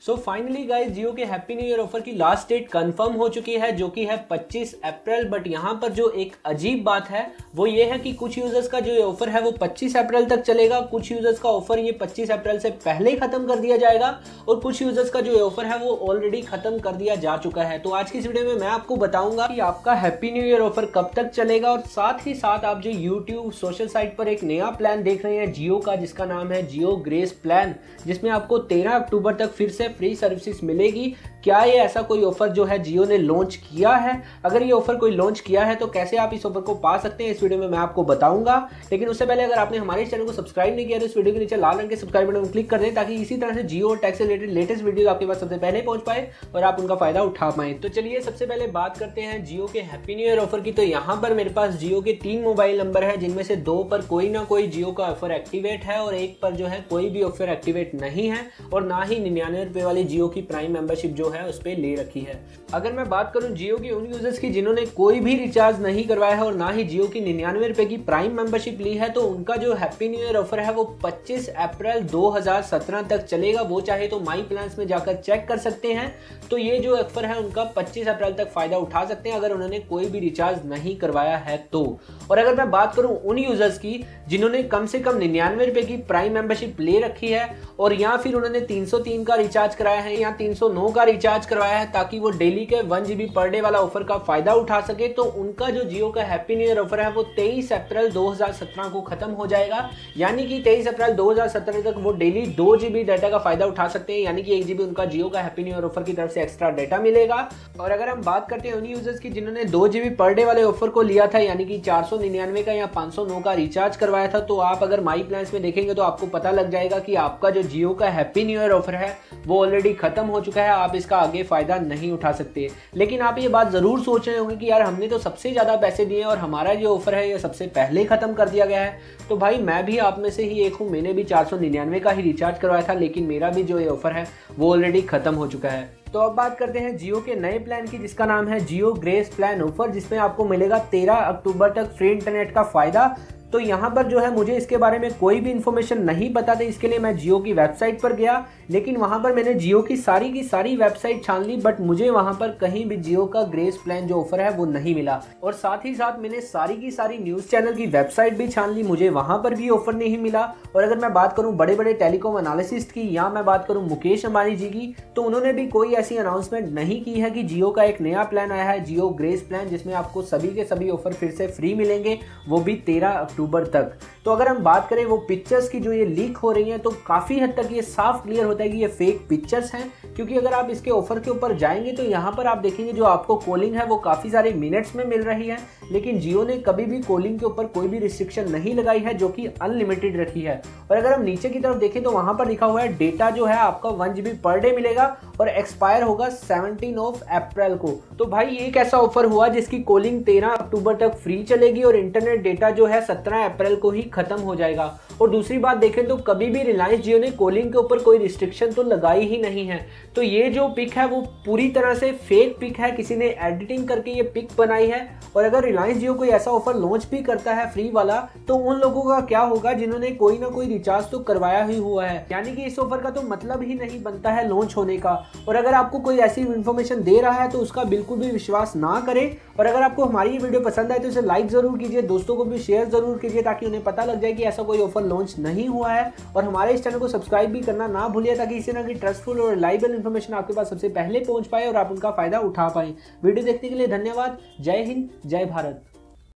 So finally guys जियो के happy new year offer की last date confirm हो चुकी है जो कि है 25 अप्रैल। बट यहाँ पर जो एक अजीब बात है वो ये है कि कुछ यूजर्स का जो ये ऑफर है वो 25 अप्रैल तक चलेगा, कुछ यूजर्स का ऑफर ये 25 अप्रैल से पहले ही खत्म कर दिया जाएगा और कुछ यूजर्स का जो ये ऑफर है वो ऑलरेडी खत्म कर दिया जा चुका है। तो आज की इस वीडियो में मैं आपको बताऊंगा कि आपका हैप्पी न्यू ईयर ऑफर कब तक चलेगा और साथ ही साथ आप जो यूट्यूब सोशल साइट पर एक नया प्लान देख रहे हैं जियो का, जिसका नाम है जियो ग्रेस प्लान, जिसमें आपको 13 अक्टूबर तक फिर से फ्री सर्विसेज मिलेगी। क्या ये ऐसा कोई ऑफर जो है जियो ने लॉन्च किया है? अगर ये ऑफर कोई लॉन्च किया है तो कैसे आप इस ऑफर को पा सकते हैं, इस वीडियो में मैं आपको बताऊंगा। लेकिन उससे पहले अगर आपने हमारे चैनल को सब्सक्राइब नहीं किया तो इस वीडियो के नीचे लाल रंग के सब्सक्राइब बटन को क्लिक कर दें ताकि इसी तरह से जियो और टैक्स से रिलेटेड लेटेस्ट वीडियो आपके पास सबसे पहले पहुंच पाए और आप उनका फायदा उठा पाए। तो चलिए सबसे पहले बात करते हैं जियो के हैप्पी न्यू ईयर ऑफर की। तो यहाँ पर मेरे पास जियो के 3 मोबाइल नंबर है, जिनमें से 2 पर कोई ना कोई जियो का ऑफर एक्टिवेट है और एक पर जो है कोई भी ऑफर एक्टिवेट नहीं है और ना ही 99 रुपए वाली जियो की प्राइम मेंबरशिप जो है उस पर ले रखी है। अगर मैं बात करूं जियो के उन यूजर्स की जिन्होंने कोई भी रिचार्ज नहीं करवाया है और ना ही जियो की 99 रुपए की प्राइम मेंबरशिप ली है, तो उनका जो हैप्पी न्यू ईयर ऑफर है वो 25 अप्रैल 2017 तक चलेगा। वो चाहे तो माई प्लान्स में जाकर चेक कर सकते हैं। तो ये जो ऑफर है उनका 25 अप्रैल तक फायदा उठा सकते हैं अगर उन्होंने कोई भी रिचार्ज नहीं करवाया है तो। और अगर मैं बात करूं उन यूजर्स की जिन्होंने कम से कम 99 रुपए की प्राइम मेंबरशिप ले रखी है और या फिर उन्होंने 303 का रिचार्ज कराया है या 309 का रिचार्ज करवाया है ताकि वो डेली के 1 GB पर डे वाला ऑफर का फायदा उठा सके, तो उनका जो जियो का हैप्पी न्यू ईयर ऑफर है वो 23 अप्रैल 2017 को खत्म हो जाएगा। यानी कि 23 अप्रैल 2017 तक वो डेली 2 GB डाटा का फायदा उठा सकते हैं, यानी कि 1 GB उनका जियो का हैप्पी न्यू ईयर ऑफर की तरफ से एक्स्ट्रा डाटा मिलेगा। और अगर हम बात करते हैं उन यूजर्स की जिन्होंने 2 GB पर डे वाले ऑफर को लिया था, यानी कि 499 का या 509 का रिचार्ज करवाया था, तो आप अगर माई प्लान्स में देखेंगे तो आपको पता लग जाएगा कि आपका जो जियो का हैप्पी न्यू ईयर ऑफर है वो ऑलरेडी खत्म हो चुका है, आप इसका आगे फायदा नहीं उठा सकते। लेकिन आप ये बात जरूर सोच रहे होंगे कि यार हमने तो सबसे ज्यादा पैसे दिए और हमारा जो ऑफर है ये सबसे पहले खत्म कर दिया गया है। तो भाई मैं भी आप में से ही एक हूँ, मैंने भी 499 का ही रिचार्ज करवाया था, लेकिन मेरा भी जो ये ऑफर है वो ऑलरेडी खत्म हो चुका है। तो अब बात करते हैं जियो के नए प्लान की, जिसका नाम है जियो ग्रेस प्लान ऑफर, जिसमें आपको मिलेगा 13 अक्टूबर तक फ्री इंटरनेट का फायदा। तो यहाँ पर जो है मुझे इसके बारे में कोई भी इन्फॉर्मेशन नहीं पता था, इसके लिए मैं जियो की वेबसाइट पर गया, लेकिन वहाँ पर मैंने जियो की सारी वेबसाइट छान ली, बट मुझे वहाँ पर कहीं भी जियो का ग्रेस प्लान जो ऑफर है वो नहीं मिला। और साथ ही साथ मैंने सारी न्यूज़ चैनल की वेबसाइट भी छान ली, मुझे वहाँ पर भी ऑफर नहीं मिला। और अगर मैं बात करूँ बड़े बड़े टेलीकॉम एनालिसिस्ट की या मैं बात करूँ मुकेश अंबानी जी की, तो उन्होंने भी कोई ऐसी अनाउंसमेंट नहीं की है कि जियो का एक नया प्लान आया है जियो ग्रेस प्लान, जिसमें आपको सभी के सभी ऑफर फिर से फ्री मिलेंगे, वो भी 13 अक्टूबर तक। तो अगर हम बात करें वो पिक्चर्स की जो ये लीक हो रही हैं, तो काफी हद तक ये साफ क्लियर होता है कि ये फेक पिक्चर्स हैं, क्योंकि अगर आप इसके ऑफर के ऊपर जाएंगे तो यहाँ पर आप देखेंगे जो आपको कॉलिंग है वो काफी सारे मिनट्स में मिल रही है, लेकिन जियो ने कभी भी कॉलिंग के ऊपर कोई भी रिस्ट्रिक्शन नहीं लगाई है, जो कि अनलिमिटेड रखी है। और अगर हम नीचे की तरफ देखें तो वहां पर लिखा हुआ है डेटा जो है आपका 1 GB पर डे मिलेगा और एक्सपायर होगा 17 अप्रैल को। तो भाई ये एक ऐसा ऑफर हुआ जिसकी कॉलिंग 13 अक्टूबर तक फ्री चलेगी और इंटरनेट डेटा जो है 17 अप्रैल को ही खत्म हो जाएगा। और दूसरी बात देखें तो कभी भी रिलायंस जियो ने कॉलिंग के ऊपर कोई रिस्ट्रिक्शन तो लगाई ही नहीं है। तो ये जो पिक है वो पूरी तरह से फेक पिक है, किसी ने एडिटिंग करके ये पिक बनाई है। और अगर रिलायंस जियो कोई ऐसा ऑफर लॉन्च भी करता है फ्री वाला, तो उन लोगों का क्या होगा जिन्होंने कोई ना कोई रिचार्ज तो करवाया ही हुआ है, यानी कि इस ऑफर का तो मतलब ही नहीं बनता है लॉन्च होने का। और अगर आपको कोई ऐसी इन्फॉर्मेशन दे रहा है तो उसका बिल्कुल भी विश्वास ना करें। और अगर आपको हमारी ये वीडियो पसंद आए तो इसे लाइक जरूर कीजिए, दोस्तों को भी शेयर जरूर कीजिए ताकि उन्हें पता लग जाए कि ऐसा कोई ऑफर लॉन्च नहीं हुआ है। और हमारे इस चैनल को सब्सक्राइब भी करना ना भूलिए ताकि इसी तरह की ट्रस्टफुल और रिलायबल इन्फॉर्मेशन आपके पास सबसे पहले पहुंच पाए और आप उनका फायदा उठा पाए। वीडियो देखने के लिए धन्यवाद। जय हिंद, जय भारत।